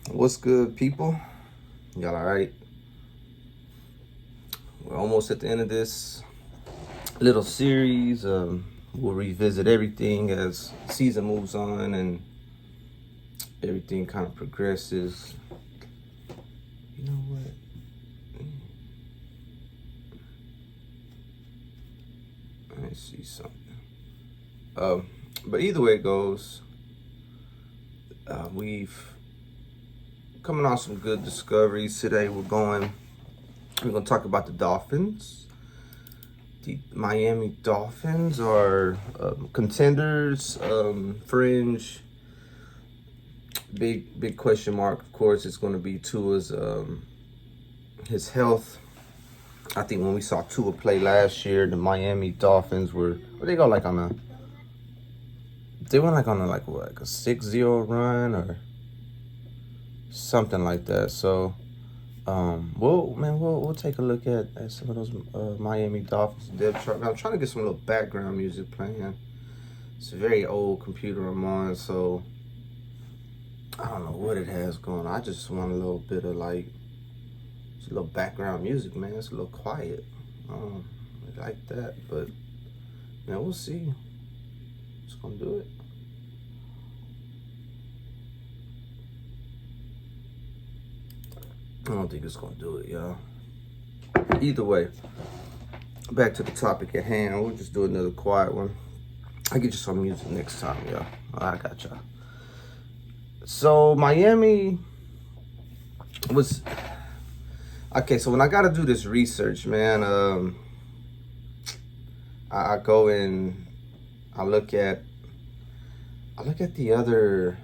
What's good, people? Y'all all right? We're almost at the end of this little series. We'll revisit everything as the season moves on and everything kind of progresses. You know what? Let me see something. But either way it goes, we've coming on some good discoveries today. We're going to talk about the Dolphins. The Miami Dolphins are contenders, fringe. Big question mark. Of course, it's going to be Tua's his health. I think when we saw Tua play last year, the Miami Dolphins were they go like on a they went like on a like 6-0 run or something like that. So we'll take a look at some of those Miami Dolphins depth chart. I'm trying to get some little background music playing. It's a very old computer I'm on, so I don't know what it has going on. I just want a little bit of just a little background music, man. It's a little quiet. I like that, but man, we'll see. Just gonna do it. I don't think it's gonna do it, y'all. Either way, back to the topic at hand. We'll just do another quiet one. I'll get you some music next time, y'all. I got y'all. So Miami was okay. So when I gotta do this research, man, I go and I look at the other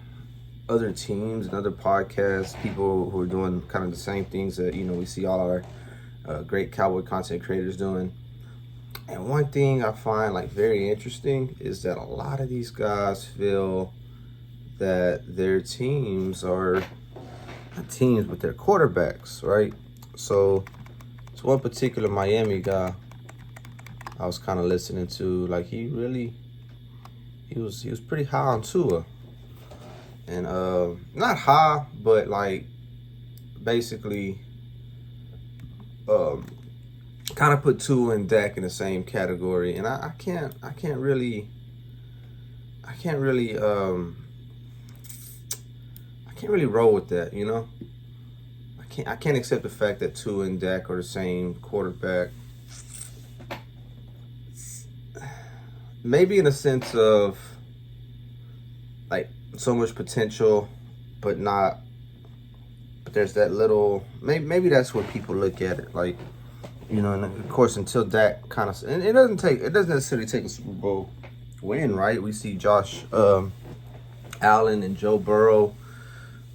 teams and other podcasts, people who are doing kind of the same things that we see all our great Cowboy content creators doing. And one thing I find very interesting is that a lot of these guys feel that their teams are teams with their quarterbacks, right? So it's one particular Miami guy I was kind of listening to. He was pretty high on Tua. And not high, but basically kind of put Tua and Dak in the same category. And I can't really roll with that, I can't accept the fact that Tua and Dak are the same quarterback. Maybe in a sense of so much potential, but there's that little, maybe that's what people look at it and of course until Dak kind of, and it doesn't necessarily take a Super Bowl win, right? We see Josh Allen and Joe Burrow,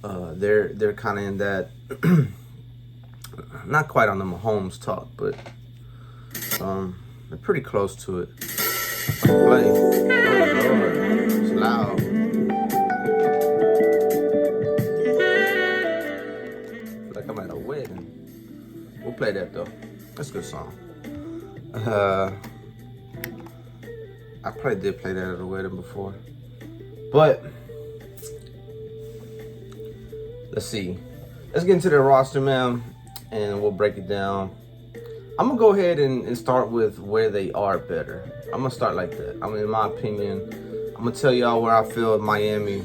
they're kind of in that not quite on the Mahomes talk, but they're pretty close to it. Play. Oh Lord, it's loud. I'm at a wedding. We'll play that though. That's a good song. I probably did play that at a wedding before. But let's see. Let's get into the roster, man, and we'll break it down. I'm gonna go ahead and start with where they are better. I'm gonna start like that. In my opinion, I'm gonna tell y'all where I feel Miami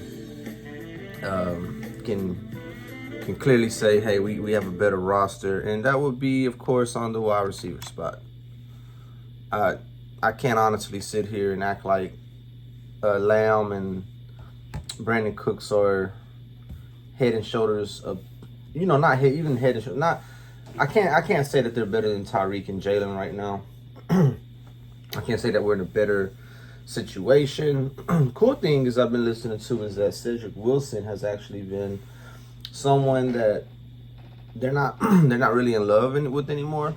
can clearly say, hey, we have a better roster, and that would be, of course, on the wide receiver spot. I can't honestly sit here and act like Lamb and Brandon Cooks are head and shoulders of, not head, even head and shoulders. I can't say that they're better than Tyreek and Jalen right now. I can't say that we're in a better situation. Cool thing is I've been listening to is that Cedric Wilson has actually been someone that they're not really in love with anymore.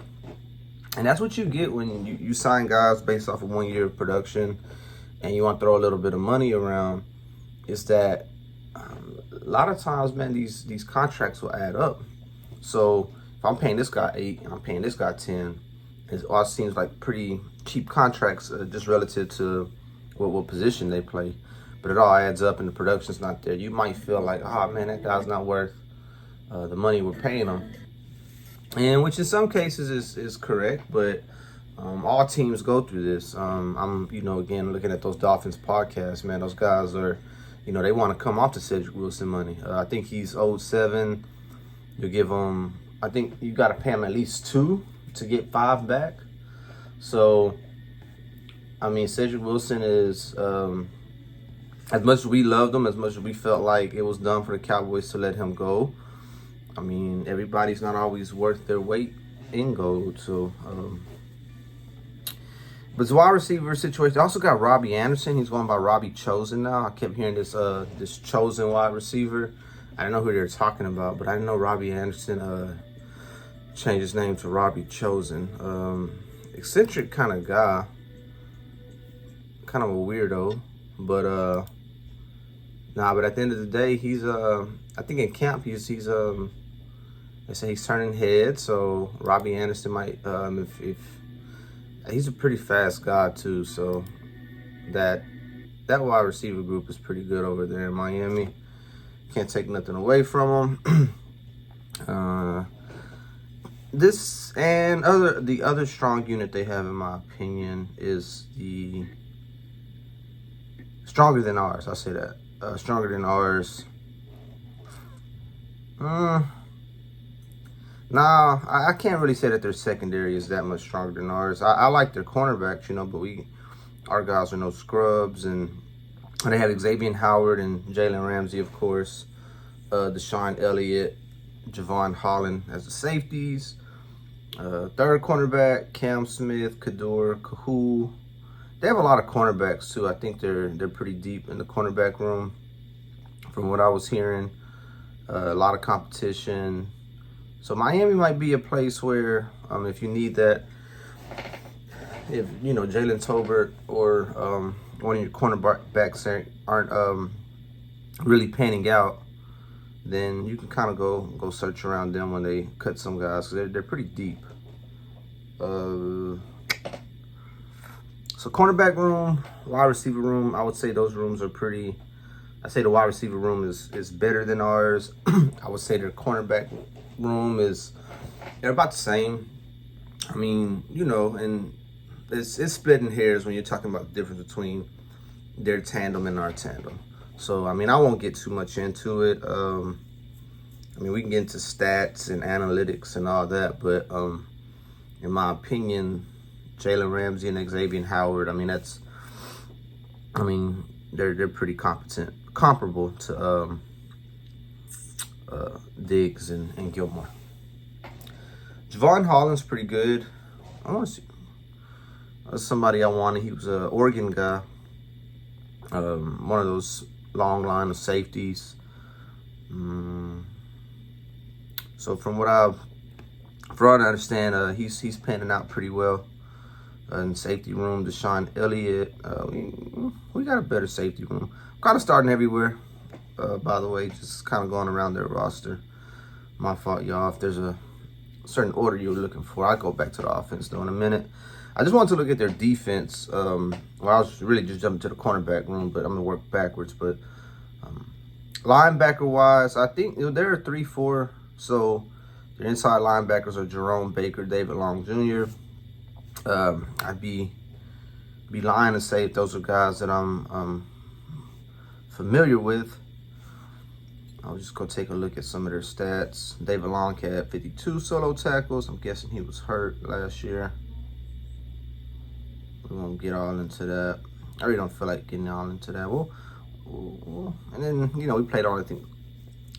And that's what you get when you sign guys based off of 1 year of production and you want to throw a little bit of money around, is that a lot of times, man, these contracts will add up. So if I'm paying this guy 8 and I'm paying this guy 10, it all seems like pretty cheap contracts just relative to what position they play. But it all adds up and the production's not there. You might feel like, oh man, that guy's not worth the money we're paying them, and which in some cases is correct, but all teams go through this. I'm, again, looking at those Dolphins podcasts, man. Those guys are, they want to come off the Cedric Wilson money. I think he's owed 7. You give him, I think you got to pay him at least 2 to get 5 back. So, I mean, Cedric Wilson is, as much as we loved him, as much as we felt like it was done for the Cowboys to let him go, I mean, everybody's not always worth their weight in gold. So, but it's a wide receiver situation. They also got Robbie Anderson. He's going by Robbie Chosen now. I kept hearing this Chosen wide receiver. I don't know who they're talking about, but I didn't know Robbie Anderson changed his name to Robbie Chosen. Eccentric kind of guy. Kind of a weirdo. But but at the end of the day, he's I think in camp he's they say he's turning heads. So Robbie Anderson might if he's a pretty fast guy too, so that wide receiver group is pretty good over there in Miami. Can't take nothing away from them. This and the other strong unit they have, in my opinion, is the stronger than ours. I'll say that. Stronger than ours. Nah, I can't really say that their secondary is that much stronger than ours. I like their cornerbacks, but our guys are no scrubs, and they have Xavier Howard and Jalen Ramsey, of course, Deshaun Elliott, Javon Holland as the safeties. Third cornerback, Cam Smith, Kador, Kahul. They have a lot of cornerbacks too. I think they're pretty deep in the cornerback room, from what I was hearing. A lot of competition. So Miami might be a place where, if you need that, if Jalen Tolbert or one of your cornerbacks aren't really panning out, then you can kind of go search around them when they cut some guys, because they're pretty deep. So cornerback room, wide receiver room, I would say those rooms are pretty. I say the wide receiver room is better than ours. I would say their cornerback room they're about the same. I mean, and it's splitting hairs when you're talking about the difference between their tandem and our tandem. So, I mean, I won't get too much into it. I mean, we can get into stats and analytics and all that, but in my opinion, Jalen Ramsey and Xavier Howard, they're pretty comparable to Diggs and Gilmore. Javon Holland's pretty good. I want to see. That's somebody I wanted. He was an Oregon guy. One of those long line of safeties. So from what I understand, he's panning out pretty well in safety room. Deshaun Elliott. We got a better safety room. Kind of starting everywhere. By the way, just kind of going around their roster. My fault, y'all. If there's a certain order you were looking for, I'll go back to the offense though in a minute. I just want to look at their defense. I was really just jumping to the cornerback room, but I'm going to work backwards. But linebacker-wise, I think there are 3-4. So their inside linebackers are Jerome Baker, David Long Jr. I'd be lying to say if those are guys that I'm familiar with. I'll just go take a look at some of their stats. David Long had 52 solo tackles. I'm guessing he was hurt last year. We won't get all into that. I really don't feel like getting all into that. And then, we played on, I think,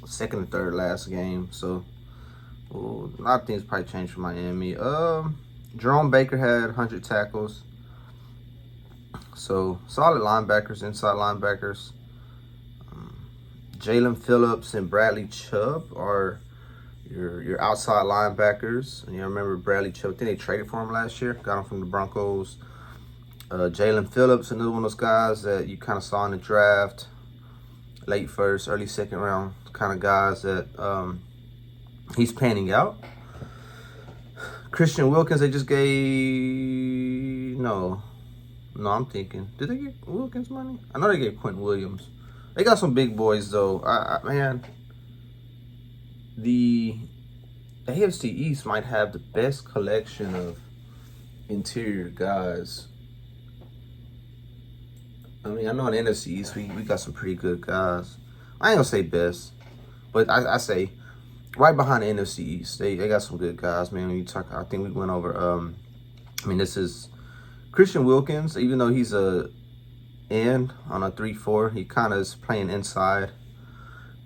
second and third last game. So, a lot of things probably changed for Miami. Jerome Baker had 100 tackles. So, solid linebackers, inside linebackers. Jalen Phillips and Bradley Chubb are your outside linebackers. And you remember Bradley Chubb, I think they traded for him last year. Got him from the Broncos. Jalen Phillips, another one of those guys that you kind of saw in the draft. Late first, early second round kind of guys that he's panning out. Christian Wilkins, they just gave... No, I'm thinking. Did they get Wilkins money? I know they gave Quentin Williams. They got some big boys, though. Man, the AFC East might have the best collection of interior guys. I mean, I know in the NFC East we got some pretty good guys. I ain't gonna say best, but I say right behind the NFC East, they got some good guys, man. When you talk, I think we went over. I mean, this is Christian Wilkins. Even though he's a end on a 3-4, he kind of is playing inside.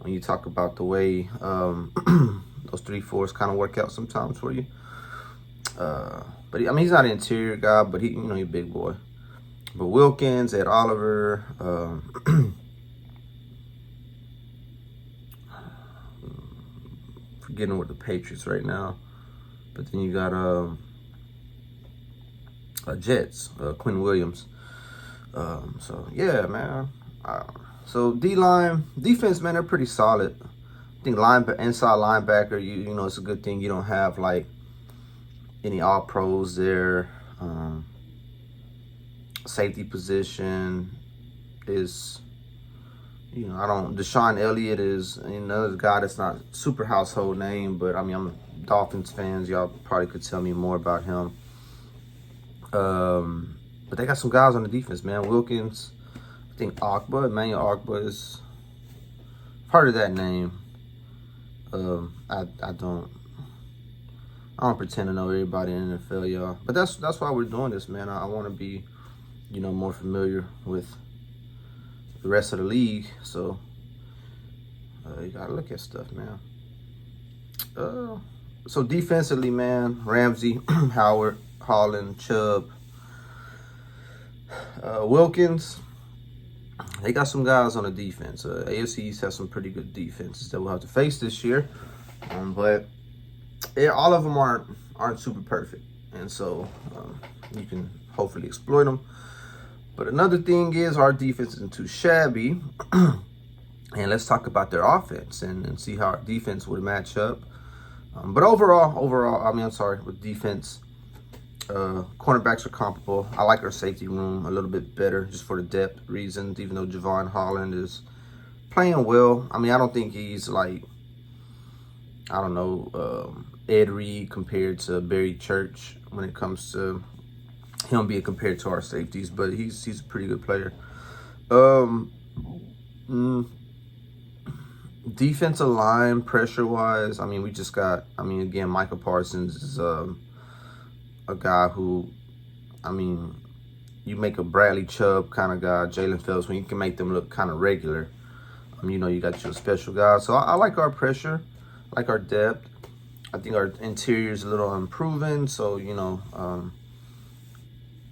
When you talk about the way those 3-4s kind of work out sometimes for you. But I mean, he's not an interior guy, but he's a big boy. But Wilkins, Ed Oliver, forgetting with the Patriots right now. But then you got Jets, Quinn Williams. So yeah, man. So D-line, defense, man, they're pretty solid. I think inside linebacker, you know, it's a good thing you don't have like any all pros there. Safety position is, you know, Deshaun Elliott is another guy that's not super household name, but I mean, I'm Dolphins fans. Y'all probably could tell me more about him. But they got some guys on the defense, man. Wilkins, I think Emmanuel Ogba is part of that name. I don't pretend to know everybody in the NFL, y'all. But that's why we're doing this, man. I want to be, you know, more familiar with the rest of the league. So you gotta look at stuff, man. So defensively, man, Ramsey, Howard, Holland, Chubb, Wilkins. They got some guys on the defense. AFC East has some pretty good defenses that we'll have to face this year. But all of them aren't super perfect, and so you can hopefully exploit them. But another thing is our defense isn't too shabby. And let's talk about their offense and see how our defense would match up. But overall, I mean, I'm sorry, with defense, cornerbacks are comparable. I like our safety room a little bit better just for the depth reasons, even though Javon Holland is playing well. I mean, I don't think he's like, I don't know, Ed Reed compared to Barry Church when it comes to him being compared to our safeties, but he's a pretty good player. Defensive line, pressure-wise, I mean, we just got, I mean, again, Micah Parsons is a guy who, I mean, you make a Bradley Chubb kind of guy, Jalen Phillips, when you can make them look kind of regular. You know, you got your special guys. So I like our pressure, I like our depth. I think our interior is a little unproven, so, you know,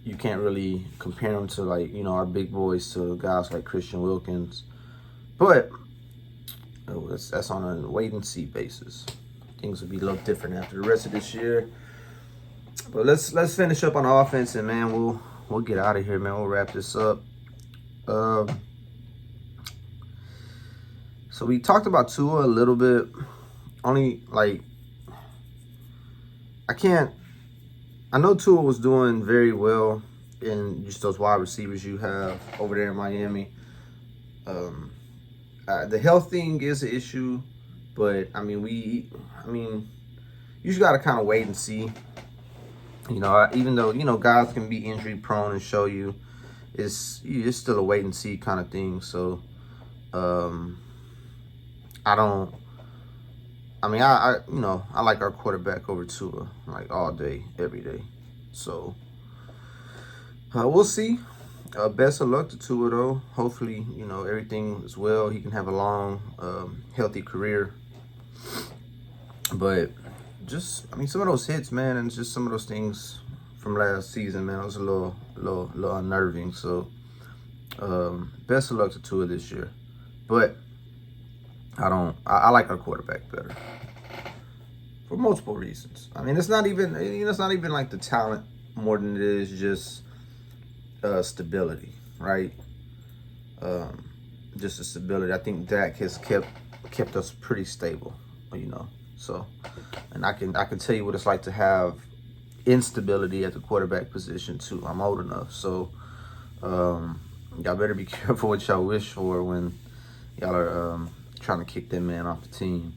you can't really compare them to, like, you know, our big boys to guys like Christian Wilkins. But that's on a wait-and-see basis. Things will be a little different after the rest of this year. But let's finish up on offense, and, man, we'll get out of here, man. We'll wrap this up. So we talked about Tua a little bit. Only, like, I know Tua was doing very well in just those wide receivers you have over there in Miami. The health thing is an issue, but I mean, you just got to kind of wait and see. You know, even though, you know, guys can be injury prone and show you, it's still a wait and see kind of thing. So, I like our quarterback over Tua, like, all day, every day. So, we'll see. Best of luck to Tua, though. Hopefully, you know, everything is well. He can have a long, healthy career. But just, I mean, some of those hits, man, and just some of those things from last season, man, it was a little unnerving. So, best of luck to Tua this year. But I like our quarterback better for multiple reasons. I mean, it's not even like the talent more than it is just stability, right? Just the stability. I think Dak has kept us pretty stable, you know. So, and I can tell you what it's like to have instability at the quarterback position too. I'm old enough, so y'all better be careful what y'all wish for when y'all are trying to kick that man off the team.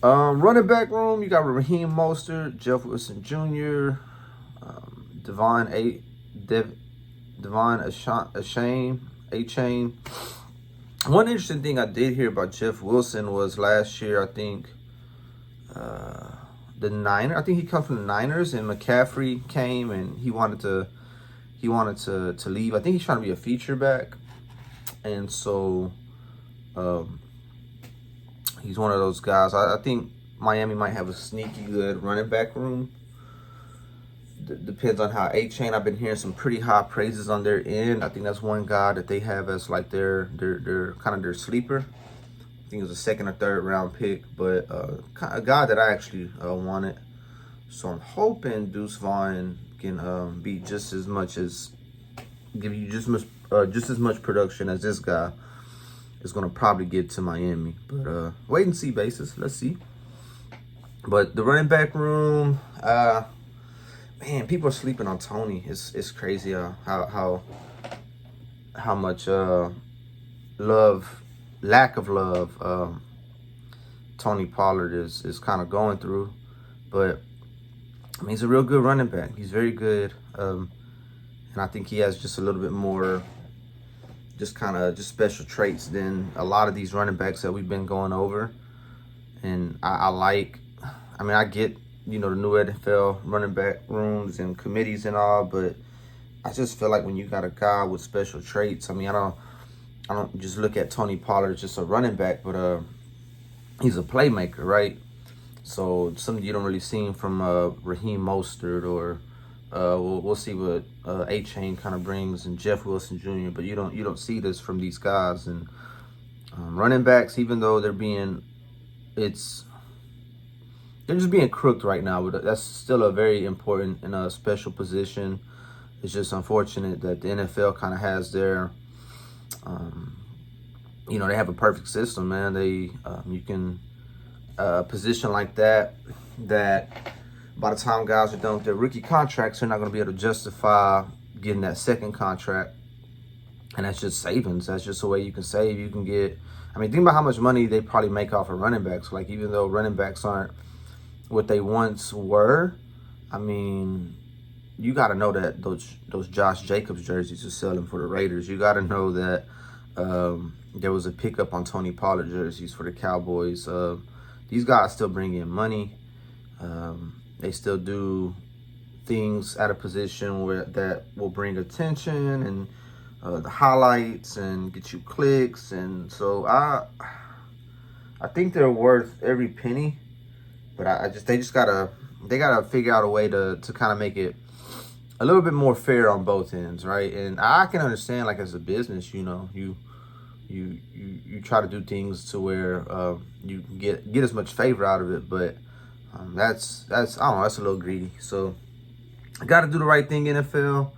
Running back room, you got Raheem Mostert, Jeff Wilson Jr., Devon A. Devon A-Chain. One interesting thing I did hear about Jeff Wilson was last year, I think, the Niners. I think he comes from the Niners, and McCaffrey came and he wanted to leave. I think he's trying to be a feature back, and so he's one of those guys. I think Miami might have a sneaky good running back room. Depends on how A-Chain. I've been hearing some pretty high praises on their end. I think that's one guy that they have as like their kind of their sleeper. I think it was a second or third round pick, but a guy that I actually wanted. So I'm hoping Deuce Vaughn can be just as much as give you just as much production as this guy is going to probably get to Miami. But wait and see basis. Let's see. But the running back room, man, people are sleeping on Tony. It's crazy how much lack of love Tony Pollard is kind of going through. But I mean, he's a real good running back. He's very good, and I think he has just a little bit more, just special traits than a lot of these running backs that we've been going over. And I get, the new NFL running back rooms and committees and all, but I just feel like when you got a guy with special traits, I mean, I don't just look at Tony Pollard as just a running back, but he's a playmaker, right? So something you don't really see from Raheem Mostert, or we'll see what A-Chain kind of brings, and Jeff Wilson Jr., but you don't see this from these guys. And running backs, even though they're just being crooked right now, but that's still a very important and special position. It's just unfortunate that the NFL kind of has their, they have a perfect system, man. You can position like that by the time guys are done with their rookie contracts, they're not going to be able to justify getting that second contract, and that's just savings. That's just a way you can save. You can get, think about how much money they probably make off of running backs. Like, even though running backs aren't what they once were, you got to know that those Josh Jacobs jerseys are selling for the Raiders. You got to know that there was a pickup on Tony Pollard jerseys for the Cowboys. These guys still bring in money. They still do things at a position that will bring attention and the highlights and get you clicks. And so I think they're worth every penny. But they gotta figure out a way to kind of make it a little bit more fair on both ends, right? And I can understand, like, as a business, you try to do things to where you get as much favor out of it, but that's I don't know, that's a little greedy. So got to do the right thing, NFL.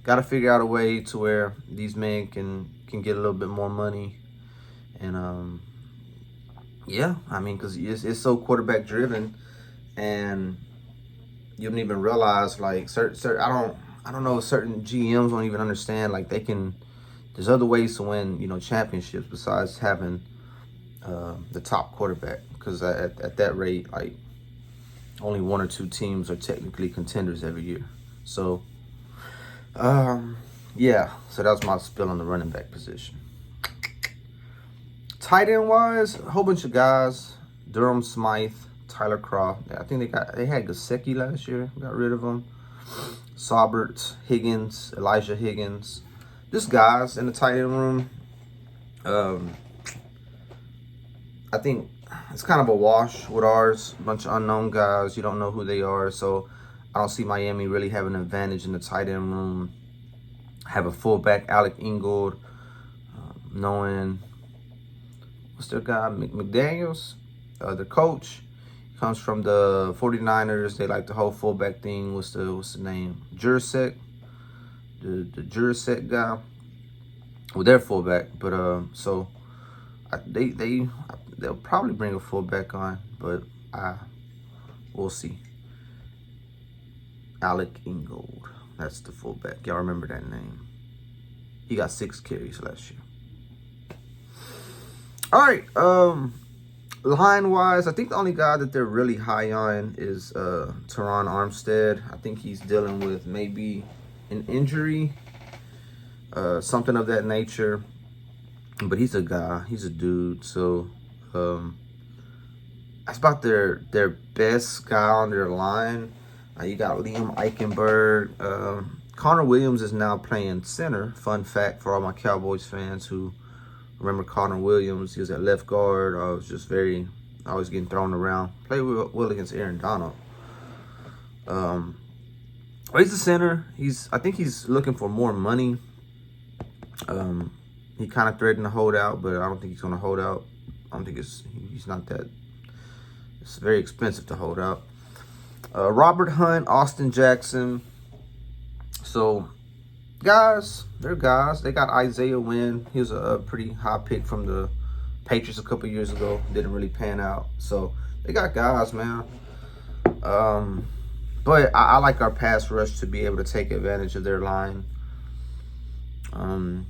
Got to figure out a way to where these men can get a little bit more money, and yeah, because it's so quarterback driven, and you don't even realize, like, certain I don't know, certain GMs don't even understand, like, there's other ways to win, championships besides having the top quarterback, because at that rate, like, only one or two teams are technically contenders every year. So yeah, so that was my spill on the running back position. Tight end wise, a whole bunch of guys: Durham Smythe, Tyler Croft. I think they had Gesicki last year, got rid of him. Saubert, Higgins, Elijah Higgins. Just guys in the tight end room. I think it's kind of a wash with ours. A bunch of unknown guys. You don't know who they are. So I don't see Miami really having an advantage in the tight end room. Have a fullback, Alec Ingold, knowing, what's their guy, McDaniels, the coach. Comes from the 49ers. They like the whole fullback thing. What's the name? Jurasek. The Jurasek guy. Well, they're fullback, but so they'll probably bring a fullback on, but we'll see. Alec Ingold. That's the fullback. Y'all remember that name? He got 6 carries last year. All right. line-wise, I think the only guy that they're really high on is Teron Armstead. I think he's dealing with maybe an injury, something of that nature. But he's a guy. He's a dude. So that's about their best guy on their line. You got Liam Eichenberg. Connor Williams is now playing center. Fun fact for all my Cowboys fans who remember Connor Williams. He was at left guard. I was just always getting thrown around. Played well against Aaron Donald. He's the center. I think he's looking for more money. He kind of threatened to hold out, but I don't think he's going to hold out. I don't think he's not that. It's very expensive to hold out. Robert Hunt, Austin Jackson. So, guys, they're guys. They got Isaiah Wynn. He was a pretty high pick from the Patriots a couple years ago. Didn't really pan out. So, they got guys, man. But I like our pass rush to be able to take advantage of their line. And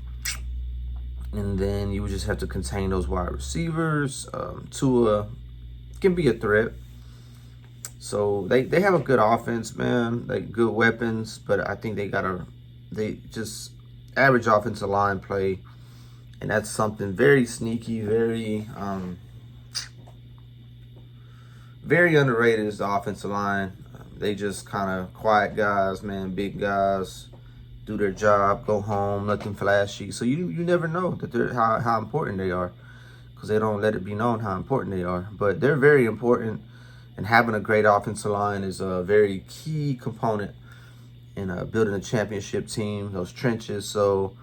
then you would just have to contain those wide receivers. Tua can be a threat. So they have a good offense, man. Like good weapons, but I think they just average offensive line play, and that's something very sneaky, very underrated is the offensive line. They just kind of quiet guys, man, big guys, do their job, go home, nothing flashy. So you never know that they're how important they are, because they don't let it be known how important they are. But they're very important. And having a great offensive line is a very key component in building a championship team, those trenches. So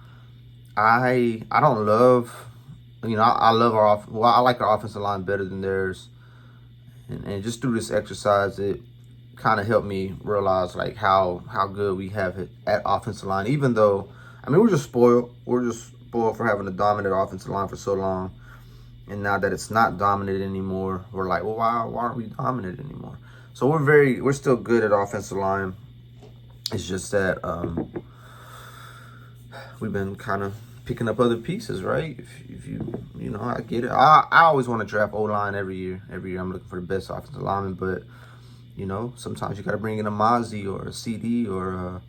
I don't love, I love I like our offensive line better than theirs. And just through this exercise, it kind of helped me realize like how good we have it at offensive line. Even though, we're just spoiled. We're just spoiled for having a dominant offensive line for so long. And now that it's not dominant anymore, we're like, well, why aren't we dominant anymore? So we're still good at offensive line. It's just that we've been kind of picking up other pieces, right? If you I get it. I always want to draft O-line every year. Every year I'm looking for the best offensive lineman, but sometimes you got to bring in a Mozzie or a CD or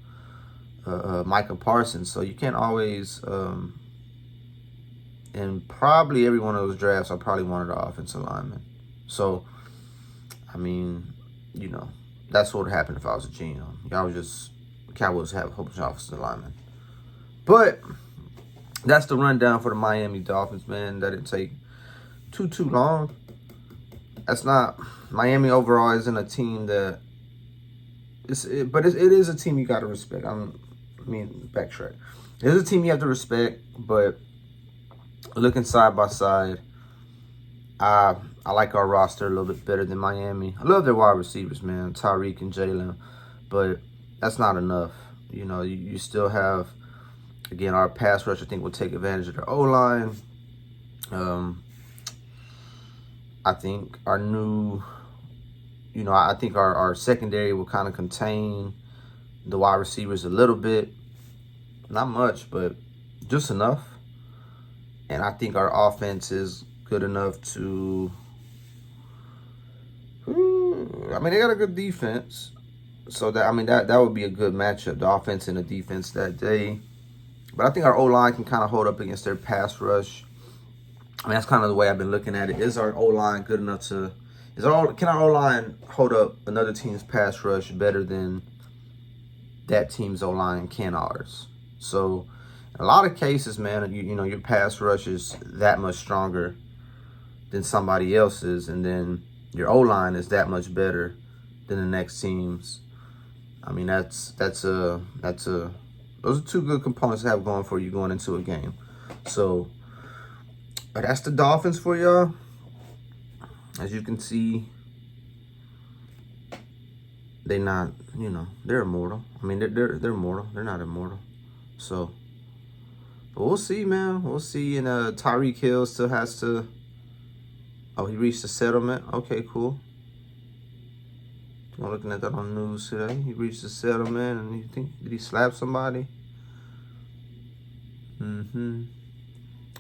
a Micah Parsons. So you can't always. And probably every one of those drafts, I probably wanted an offensive lineman. So, that's what would happen if I was a GM. Cowboys have a whole bunch of offensive linemen. But that's the rundown for the Miami Dolphins, man. That didn't take too long. Miami overall isn't a team that, but it is a team you got to respect. Backtrack. It is a team you have to respect, but looking side by side, I like our roster a little bit better than Miami. I love their wide receivers, man, Tyreek and Jalen, but that's not enough. You still have, again, our pass rush, I think, will take advantage of their O-line. I think our I think our secondary will kind of contain the wide receivers a little bit. Not much, but just enough. And I think our offense is good enough to... they got a good defense. So, that would be a good matchup, the offense and the defense that day. But I think our O-line can kind of hold up against their pass rush. That's kind of the way I've been looking at it. Is our O-line good enough to... Can our O-line hold up another team's pass rush better than that team's O-line can ours? So... in a lot of cases, man, your pass rush is that much stronger than somebody else's, and then your O-line is that much better than the next team's. Those are two good components to have going for you going into a game. So, but that's the Dolphins for y'all. As you can see, they're not, they're immortal. They're mortal. They're not immortal. So. But we'll see, man. We'll see. And Tyreek Hill still has to... Oh, he reached a settlement. Okay, cool. I'm looking at that on the news today. He reached a settlement, and did he slap somebody?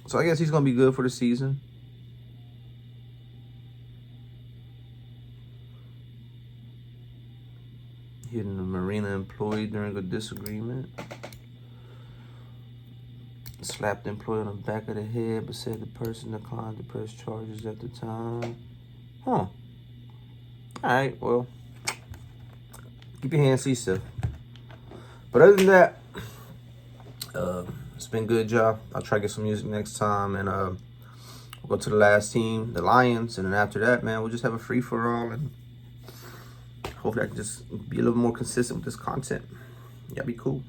So I guess he's going to be good for the season. Hitting a marina employee during a disagreement. Slapped the employee on the back of the head, but said the person declined to press charges at the time. Huh. Alright, well. Keep your hands to yourself. But other than that, it's been good, y'all. I'll try to get some music next time. And we'll go to the last team, the Lions. And then after that, man, we'll just have a free-for-all. And hopefully I can just be a little more consistent with this content. Y'all be cool.